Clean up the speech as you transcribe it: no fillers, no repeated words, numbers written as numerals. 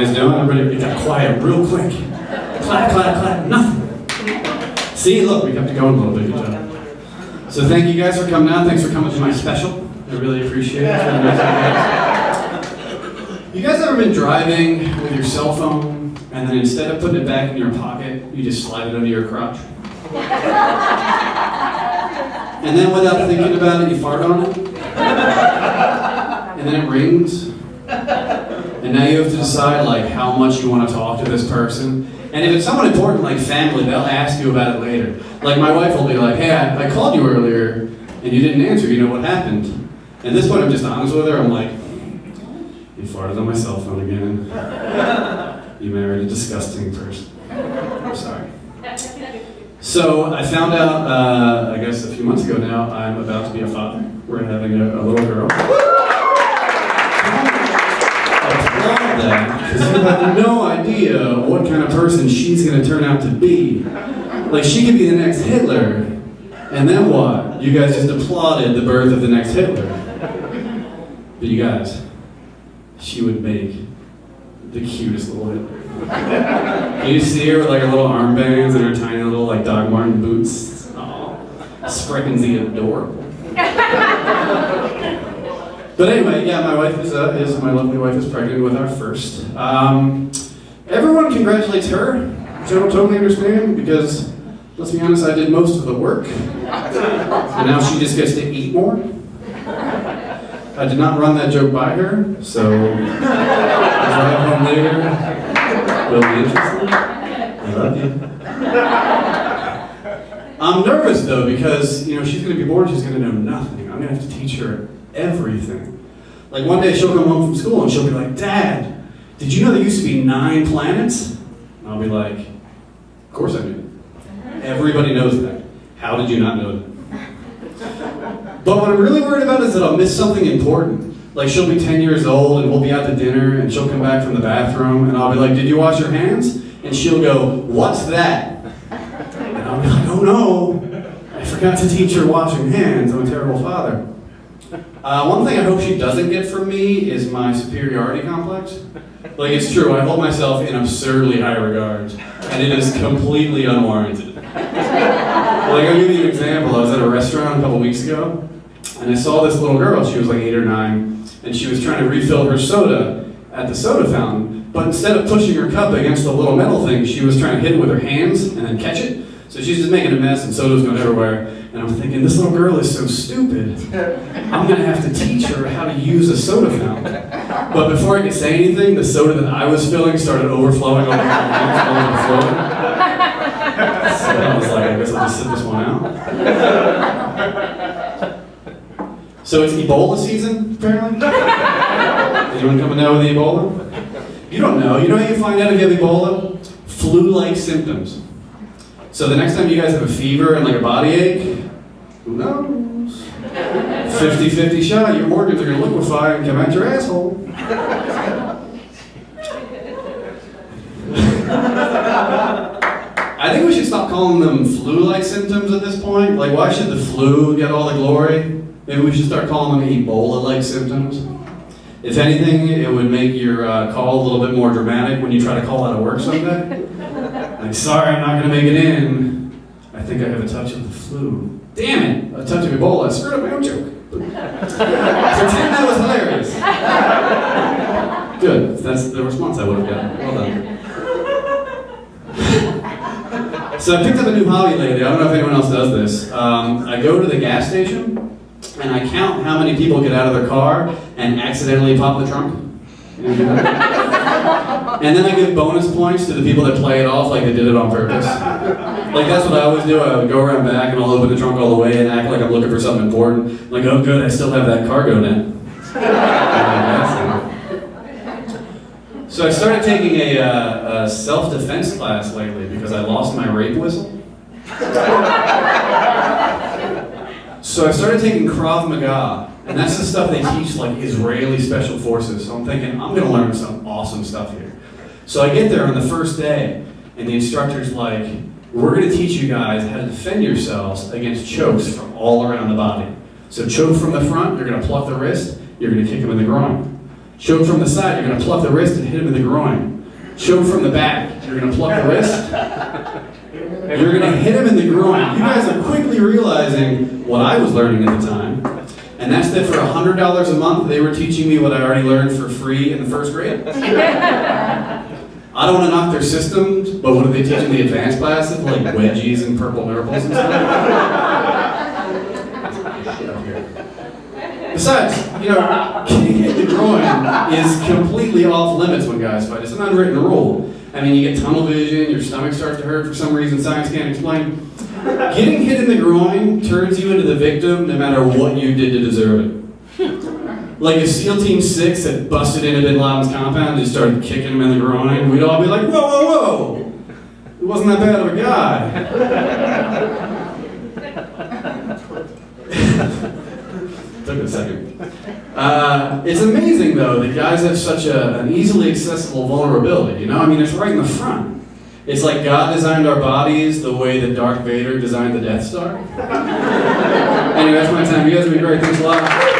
guys doing? Everybody, it got quiet real quick. Clap, clap, clap, nothing. See, look, we kept it going a little bit. Good job. So thank you guys for coming out. Thanks for coming to my special. I really appreciate it. You guys ever been driving with your cell phone, and then instead of putting it back in your pocket, you just slide it under your crotch? And then without thinking about it, you fart on it? And then it rings? And now you have to decide like how much you want to talk to this person. And if it's someone important like family, they'll ask you about it later. Like my wife will be like, hey, I called you earlier and you didn't answer, you know what happened? And this one I'm just honest with her, I'm like, you farted on my cell phone again. You married a disgusting person. I'm sorry. So I found out, I guess a few months ago now, I'm about to be a father. We're having a little girl. Because you have no idea what kind of person she's going to turn out to be. Like, she could be the next Hitler, and then what? You guys just applauded the birth of the next Hitler. But you guys, she would make the cutest little Hitler. Can you see her with like her little armbands and her tiny little like Doc Marten boots? Oh, Sprecken's adorable. But anyway, yeah, my wife my lovely wife is pregnant with our first. Everyone congratulates her, which I don't totally understand because, let's be honest, I did most of the work. And now she just gets to eat more. I did not run that joke by her, so the drive home later will be interesting. I love you. I'm nervous though because, you know, she's going to be born, she's going to know nothing. I'm going to have to teach her everything. Like one day she'll come home from school and she'll be like, Dad, did you know there used to be 9 planets? And I'll be like, of course I do. Everybody knows that. How did you not know that? But what I'm really worried about is that I'll miss something important. Like she'll be 10 years old and we'll be out to dinner and she'll come back from the bathroom and I'll be like, did you wash your hands? And she'll go, what's that? And I'll be like, oh no, I forgot to teach her washing hands. I'm a terrible father. One thing I hope she doesn't get from me is my superiority complex. Like, it's true, I hold myself in absurdly high regard, and it is completely unwarranted. Like, I'll give you an example. I was at a restaurant a couple weeks ago, and I saw this little girl. She was like 8 or 9, and she was trying to refill her soda at the soda fountain, but instead of pushing her cup against the little metal thing, she was trying to hit it with her hands and then catch it. So she's just making a mess, and soda's going everywhere. And I'm thinking, this little girl is so stupid. I'm going to have to teach her how to use a soda fountain. But before I could say anything, the soda that I was filling started overflowing on the floor. So I was like, I guess I'll just sit this one out. So it's Ebola season, apparently? Anyone coming down with Ebola? You don't know. You know how you find out if you have Ebola? Flu-like symptoms. So the next time you guys have a fever and like a body ache, who knows? 50-50 shot, your organs are going to liquefy and come out your asshole. I think we should stop calling them flu-like symptoms at this point. Like, why should the flu get all the glory? Maybe we should start calling them Ebola-like symptoms. If anything, it would make your call a little bit more dramatic when you try to call out of work someday. Like, sorry, I'm not going to make it in. I think I have a touch of the flu. Damn it, a touch of Ebola. I screwed up my own joke. Pretend that was hilarious. Good, that's the response I would have gotten. Well done. So I picked up a new hobby lately. I don't know if anyone else does this. I go to the gas station and I count how many people get out of their car and accidentally pop the trunk. And then I give bonus points to the people that play it off like they did it on purpose. Like, that's what I always do. I would go around back and I'll open the trunk all the way and act like I'm looking for something important. Like, oh good, I still have that cargo net. So I started taking a self-defense class lately because I lost my rape whistle. So I started taking Krav Maga. And that's the stuff they teach like Israeli special forces. So I'm thinking, I'm gonna learn some awesome stuff here. So I get there on the first day, and the instructor's like, we're gonna teach you guys how to defend yourselves against chokes from all around the body. So choke from the front, you're gonna pluck the wrist, you're gonna kick him in the groin. Choke from the side, you're gonna pluck the wrist and hit him in the groin. choke from the back. You're going to pluck the wrist. You're going to hit him in the groin. You guys are quickly realizing what I was learning at the time, and that's that for $100 a month, they were teaching me what I already learned for free in the first grade. I don't want to knock their systems, but what are they teaching the advanced classes? Like wedgies and purple nurples and stuff? Besides, kicking the groin is completely off limits when guys fight. It's an unwritten rule. I mean, you get tunnel vision, your stomach starts to hurt for some reason science can't explain. Getting hit in the groin turns you into the victim no matter what you did to deserve it. Like if SEAL Team 6 had busted into Bin Laden's compound and just started kicking him in the groin, we'd all be like, whoa, whoa, whoa! He wasn't that bad of a guy. Took a second. It's amazing, though, that guys have such an easily accessible vulnerability, I mean, it's right in the front. It's like God designed our bodies the way that Darth Vader designed the Death Star. Anyway, that's my time. You guys have been great. Thanks a lot.